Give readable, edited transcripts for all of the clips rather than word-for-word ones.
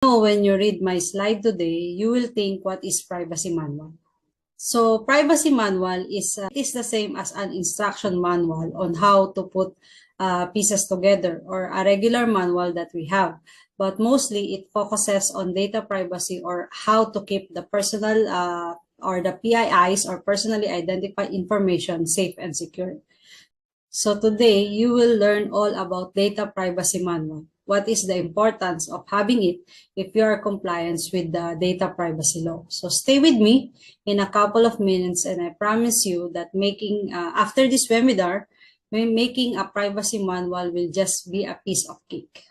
When you read my slide today, you will think, what is privacy manual? So privacy manual is the same as an instruction manual on how to put pieces together, or a regular manual that we have. But mostly it focuses on data privacy, or how to keep the personal or the PIIs, or personally identified information, safe and secure. So today, you will learn all about data privacy manual. What is the importance of having it if you are compliant with the data privacy law? So stay with me in a couple of minutes, and I promise you that after this webinar, making a privacy manual will just be a piece of cake.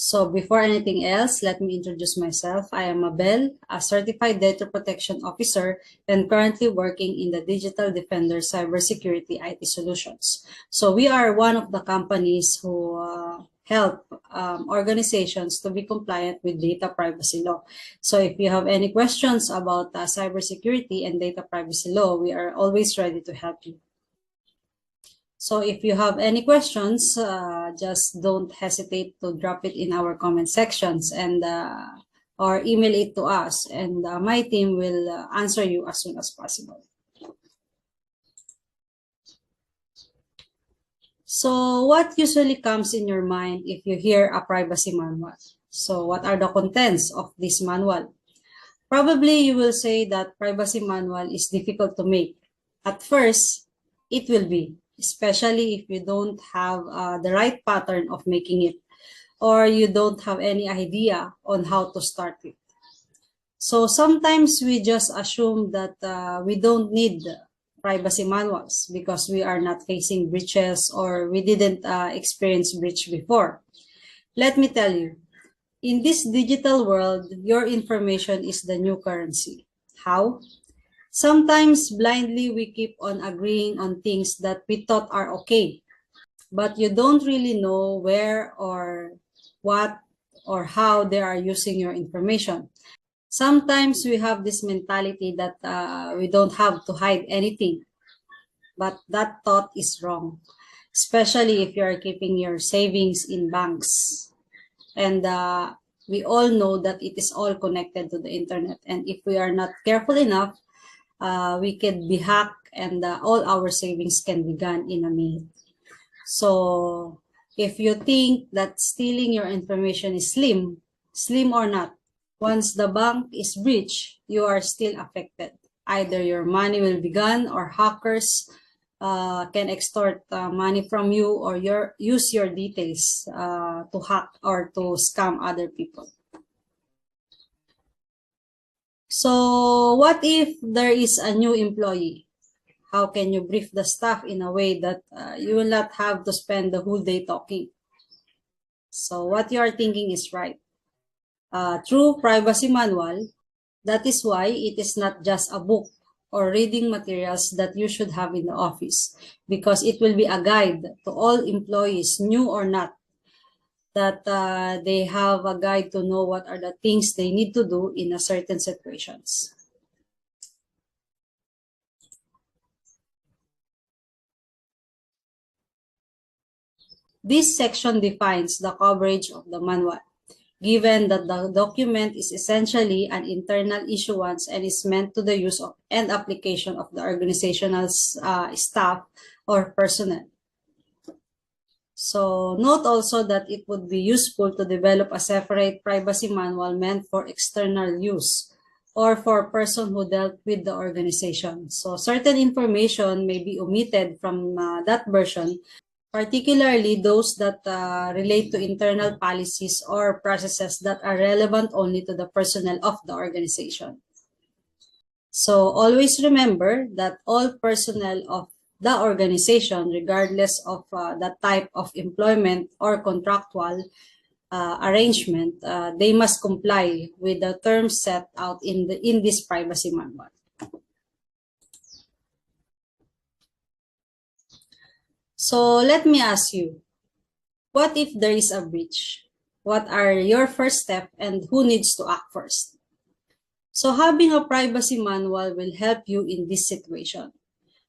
So before anything else, let me introduce myself. I am Mabel, a certified data protection officer and currently working in the Digital Defender Cybersecurity IT Solutions. So we are one of the companies who help organizations to be compliant with data privacy law. So if you have any questions about cybersecurity and data privacy law, we are always ready to help you. So if you have any questions, just don't hesitate to drop it in our comment sections, and or email it to us, and my team will answer you as soon as possible. So what usually comes in your mind if you hear a privacy manual? So what are the contents of this manual? Probably you will say that privacy manual is difficult to make. At first, it will be, especially if you don't have the right pattern of making it, or you don't have any idea on how to start it. So sometimes we just assume that we don't need privacy manuals because we are not facing breaches, or we didn't experience breach before. Let me tell you, in this digital world, your information is the new currency. How? Sometimes blindly we keep on agreeing on things that we thought are okay, but you don't really know where or what or how they are using your information. Sometimes we have this mentality that we don't have to hide anything, but that thought is wrong, especially if you are keeping your savings in banks. And we all know that it is all connected to the internet, and if we are not careful enough, we can be hacked, and all our savings can be gone in a minute. So if you think that stealing your information is slim or not, once the bank is breached, you are still affected. Either your money will be gone, or hackers can extort money from you, or use your details to hack or to scam other people. So what if there is a new employee? How can you brief the staff in a way that you will not have to spend the whole day talking? So what you are thinking is right. Through privacy manual, that is why it is not just a book or reading materials that you should have in the office, because it will be a guide to all employees, new or not, that they have a guide to know what are the things they need to do in a certain situations. This section defines the coverage of the manual, given that the document is essentially an internal issuance and is meant to the use of and application of the organizational staff or personnel. So note also that it would be useful to develop a separate privacy manual meant for external use, or for person who dealt with the organization. So certain information may be omitted from that version, particularly those that relate to internal policies or processes that are relevant only to the personnel of the organization. So always remember that all personnel of the organization, regardless of the type of employment or contractual arrangement, they must comply with the terms set out in this privacy manual. So let me ask you, what if there is a breach? What are your first steps, and who needs to act first? So having a privacy manual will help you in this situation.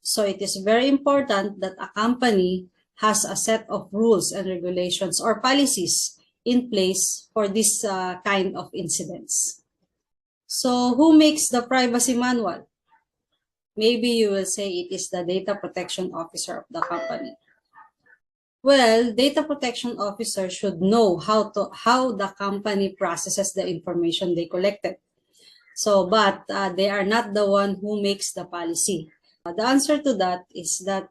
So it is very important that a company has a set of rules and regulations or policies in place for this kind of incidents. So who makes the privacy manual? Maybe you will say it is the data protection officer of the company. Well, data protection officer should know how the company processes the information they collected. So, but they are not the one who makes the policy. The answer to that is that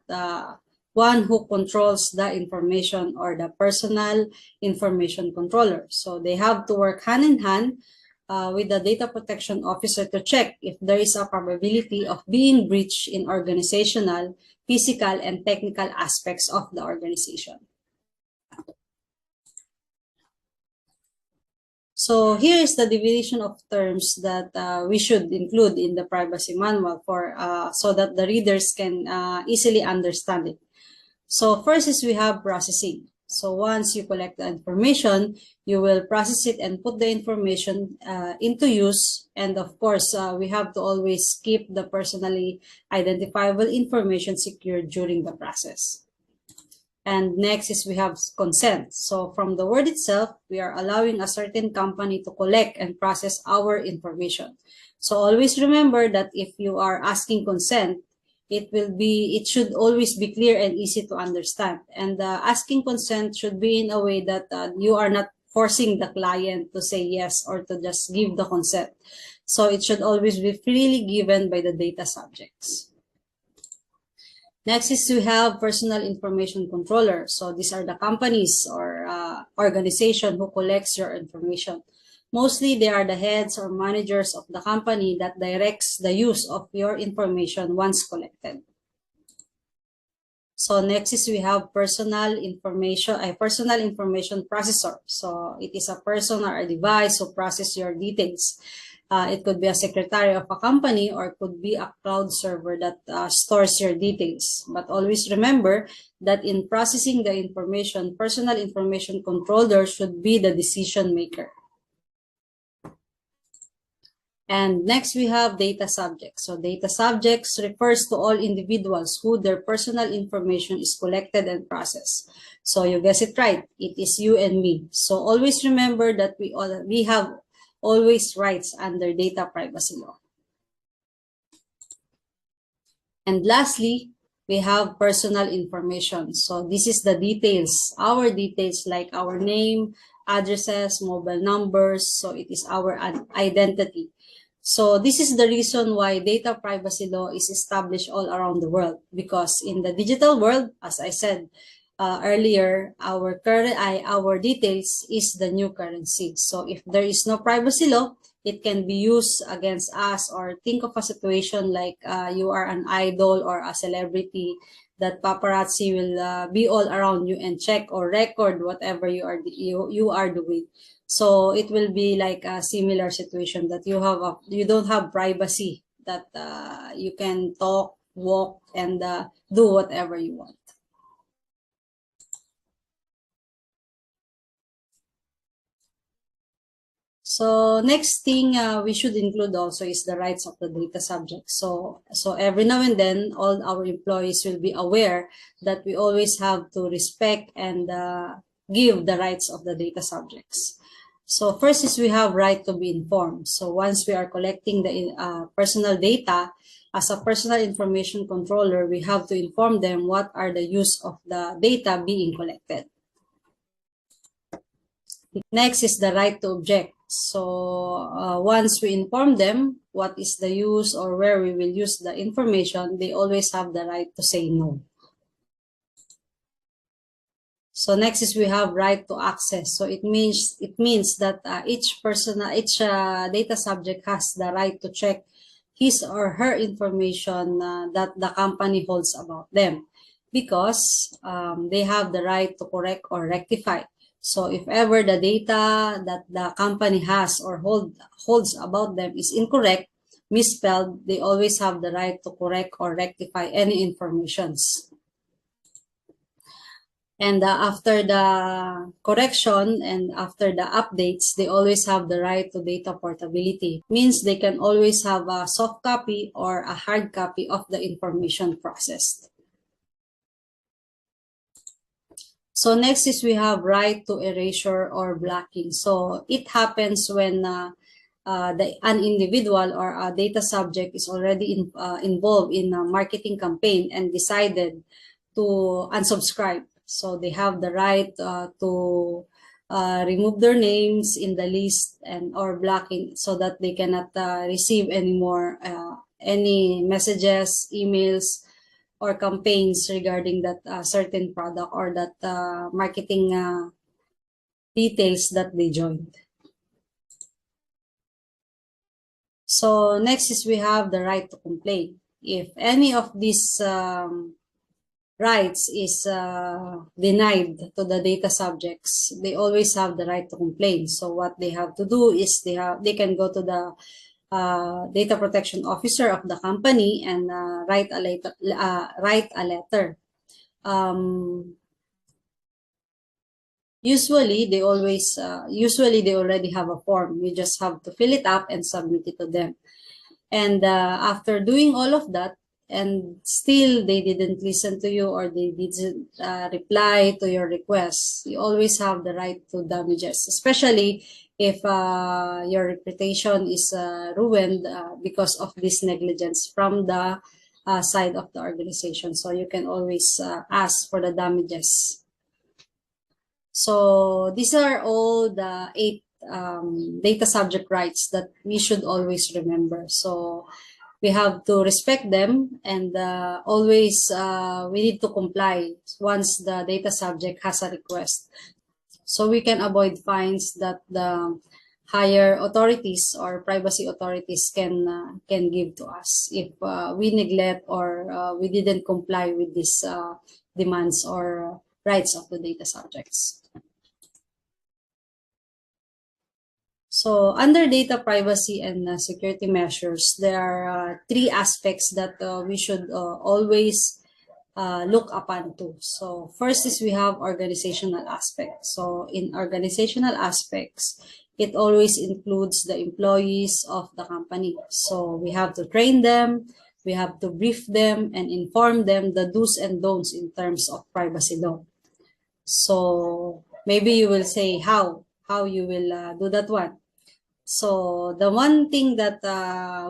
one who controls the information or the personal information controller. So they have to work hand in hand with the data protection officer to check if there is a probability of being breached in organizational, physical, and technical aspects of the organization. So here is the division of terms that we should include in the privacy manual for so that the readers can easily understand it. So first is we have processing. So once you collect the information, you will process it and put the information into use. And of course, we have to always keep the personally identifiable information secured during the process. And next is we have consent. So from the word itself, we are allowing a certain company to collect and process our information. So always remember that if you are asking consent, it should always be clear and easy to understand. And asking consent should be in a way that you are not forcing the client to say yes or to just give the consent. So it should always be freely given by the data subjects. Next is we have personal information controller. So these are the companies or organization who collects your information. Mostly they are the heads or managers of the company that directs the use of your information once collected. So next is we have personal information processor. So it is a person or a device who processes your details. It could be a secretary of a company or it could be a cloud server that stores your details. But always remember that in processing the information, personal information controller should be the decision maker. And next we have data subjects. So data subjects refers to all individuals who their personal information is collected and processed. So you guess it right, it is you and me. So always remember that we have always rights under data privacy law. And lastly, we have personal information. So this is the details, our details like our name, addresses, mobile numbers. So it is our identity. So this is the reason why data privacy law is established all around the world, because in the digital world, as I said earlier, our details is the new currency. So if there is no privacy law, it can be used against us. Or think of a situation like you are an idol or a celebrity, that paparazzi will be all around you and check or record whatever you are doing. So it will be like a similar situation that you don't have privacy, that you can talk, walk, and do whatever you want. So next thing we should include also is the rights of the data subject. So every now and then, all our employees will be aware that we always have to respect and give the rights of the data subjects. So first is we have right to be informed. So once we are collecting the personal data, as a personal information controller, we have to inform them what are the use of the data being collected. Next is the right to object. So once we inform them what is the use or where we will use the information, they always have the right to say no. So next is we have right to access. So it means that each data subject has the right to check his or her information that the company holds about them, because they have the right to correct or rectify. So if ever the data that the company has or holds about them is incorrect, misspelled, they always have the right to correct or rectify any informations. And after the correction and after the updates, they always have the right to data portability. Means they can always have a soft copy or a hard copy of the information processed. So next is we have right to erasure or blocking. So it happens when an individual or a data subject is already involved in a marketing campaign and decided to unsubscribe. So they have the right to remove their names in the list and or blocking so that they cannot receive any more any messages, emails, or campaigns regarding that certain product or that marketing details that they joined. So next is we have the right to complain. If any of these rights is denied to the data subjects, they always have the right to complain. So what they have to do is they can go to the data protection officer of the company and write a letter. Usually they already have a form. You just have to fill it up and submit it to them. And after doing all of that, and still they didn't listen to you or they didn't reply to your requests, you always have the right to damages, especially if your reputation is ruined because of this negligence from the side of the organization. So you can always ask for the damages. So these are all the 8 data subject rights that we should always remember. So we have to respect them and always we need to comply once the data subject has a request. So we can avoid fines that the higher authorities or privacy authorities can give to us if we neglect or we didn't comply with these demands or rights of the data subjects. So under data privacy and security measures, there are 3 aspects that we should always look upon to. So first is we have organizational aspects. So in organizational aspects, it always includes the employees of the company. So we have to train them, we have to brief them and inform them the do's and don'ts in terms of privacy law. So maybe you will say how you will do that one. So the one thing that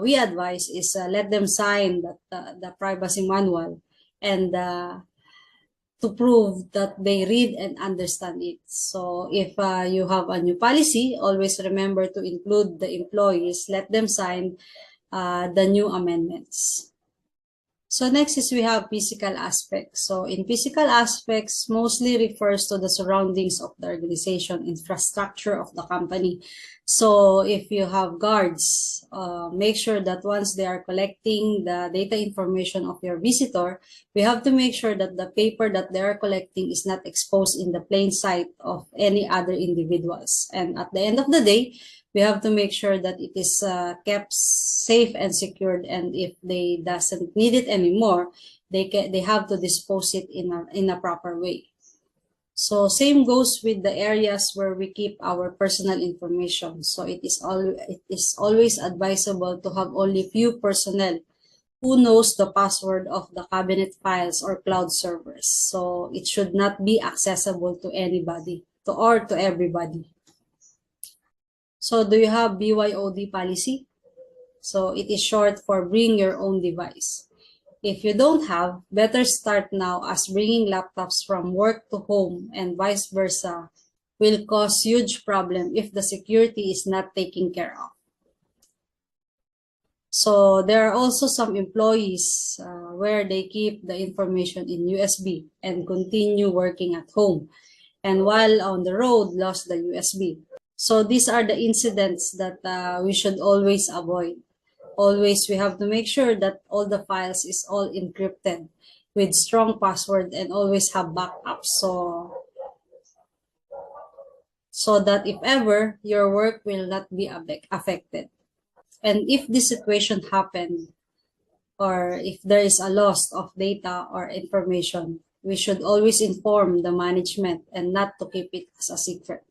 we advise is let them sign the privacy manual and to prove that they read and understand it. So if you have a new policy, always remember to include the employees, let them sign the new amendments. So next is we have physical aspects. So in physical aspects, mostly refers to the surroundings of the organization, infrastructure of the company. So if you have guards, make sure that once they are collecting the data information of your visitor, we have to make sure that the paper that they are collecting is not exposed in the plain sight of any other individuals. And at the end of the day, we have to make sure that it is kept safe and secured, and if they doesn't need it anymore, they have to dispose it in a proper way. So same goes with the areas where we keep our personal information. So it is always advisable to have only few personnel who knows the password of the cabinet files or cloud servers. So it should not be accessible to anybody or to everybody. So do you have BYOD policy? So it is short for bring your own device. If you don't have, better start now, as bringing laptops from work to home and vice versa will cause huge problem if the security is not taken care of. So there are also some employees where they keep the information in USB and continue working at home, and while on the road lost the USB. So these are the incidents that we should always avoid. Always we have to make sure that all the files is all encrypted with strong password and always have backups so that if ever your work will not be affected. And if this situation happened or if there is a loss of data or information, we should always inform the management and not to keep it as a secret.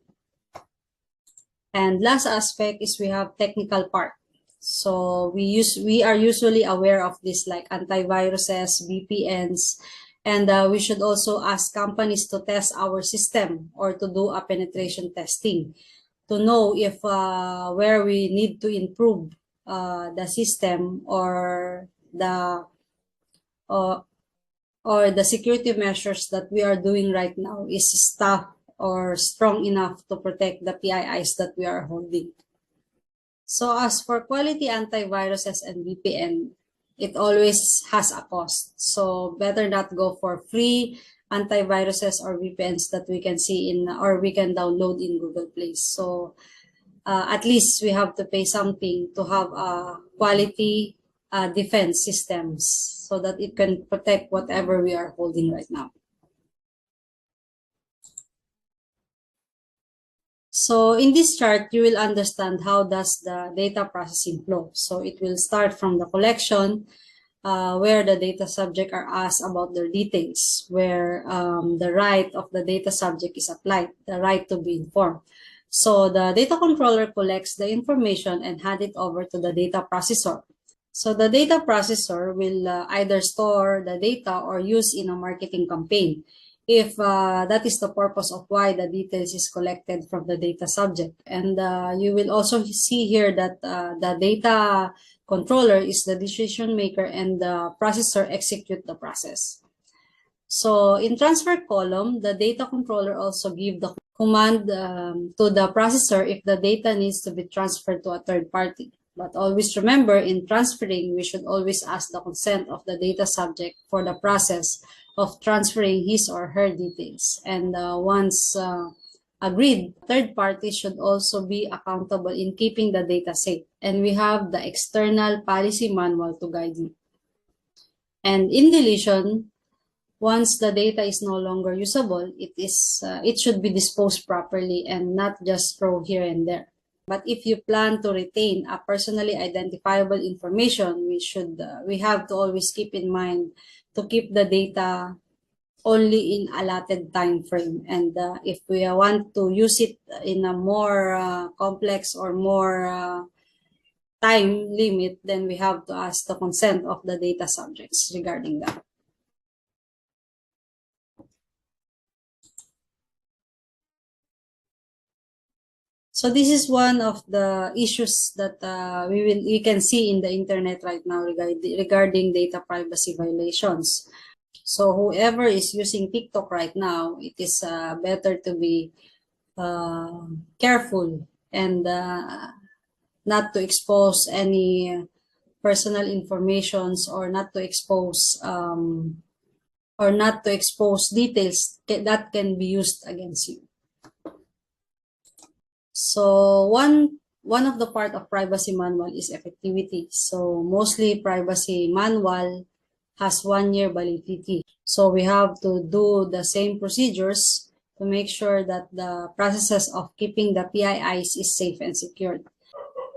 And last aspect is we have technical part. So we are usually aware of this, like antiviruses, VPNs, And we should also ask companies to test our system or to do a penetration testing to know if where we need to improve the system uh, or the security measures that we are doing right now is tough or strong enough to protect the PIIs that we are holding. So as for quality antiviruses and VPN, it always has a cost. So better not go for free antiviruses or VPNs that we can see in or we can download in Google Play. So at least we have to pay something to have a quality defense systems so that it can protect whatever we are holding right now. So in this chart, you will understand how does the data processing flow. So it will start from the collection, where the data subject are asked about their details, where the right of the data subject is applied, the right to be informed. So the data controller collects the information and hand it over to the data processor. So the data processor will either store the data or use in a marketing campaign if that is the purpose of why the details is collected from the data subject. And you will also see here that the data controller is the decision maker and the processor execute the process. So in transfer column, the data controller also give the command to the processor if the data needs to be transferred to a third party. But always remember, in transferring, we should always ask the consent of the data subject for the process of transferring his or her details. And once agreed, third parties should also be accountable in keeping the data safe. And we have the external policy manual to guide you. And in deletion, once the data is no longer usable, it should be disposed properly and not just thrown here and there. But if you plan to retain a personally identifiable information, we have to always keep in mind to keep the data only in allotted time frame. And if we want to use it in a more complex or more time limit, then we have to ask the consent of the data subjects regarding that. So this is one of the issues that we can see in the internet right now regarding data privacy violations. So whoever is using TikTok right now, it is better to be careful and not to expose any personal informations or not to expose details that can be used against you. So one of the part of privacy manual is effectivity. So mostly privacy manual has 1 year validity. So we have to do the same procedures to make sure that the processes of keeping the PIIs is safe and secured.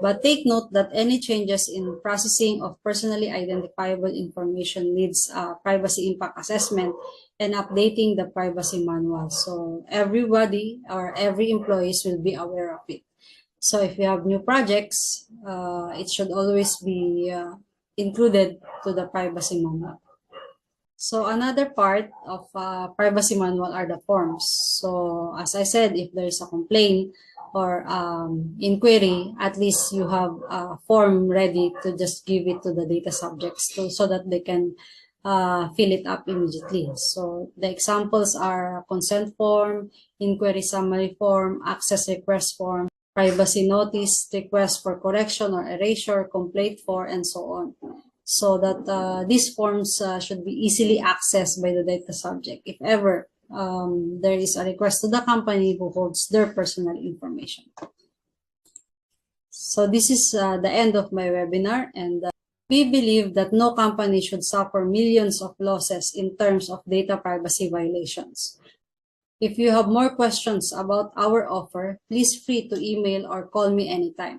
But take note that any changes in processing of personally identifiable information needs a privacy impact assessment and updating the privacy manual. So everybody or every employee will be aware of it. So if you have new projects, it should always be included to the privacy manual. So another part of privacy manual are the forms. So as I said, if there is a complaint or inquiry, at least you have a form ready to just give it to the data subjects so that they can fill it up immediately. So the examples are consent form, inquiry summary form, access request form, privacy notice, request for correction or erasure, complaint form, and so on. So that these forms should be easily accessed by the data subject if ever there is a request to the company who holds their personal information. So this is the end of my webinar, and we believe that no company should suffer millions of losses in terms of data privacy violations. If you have more questions about our offer, please free to email or call me anytime.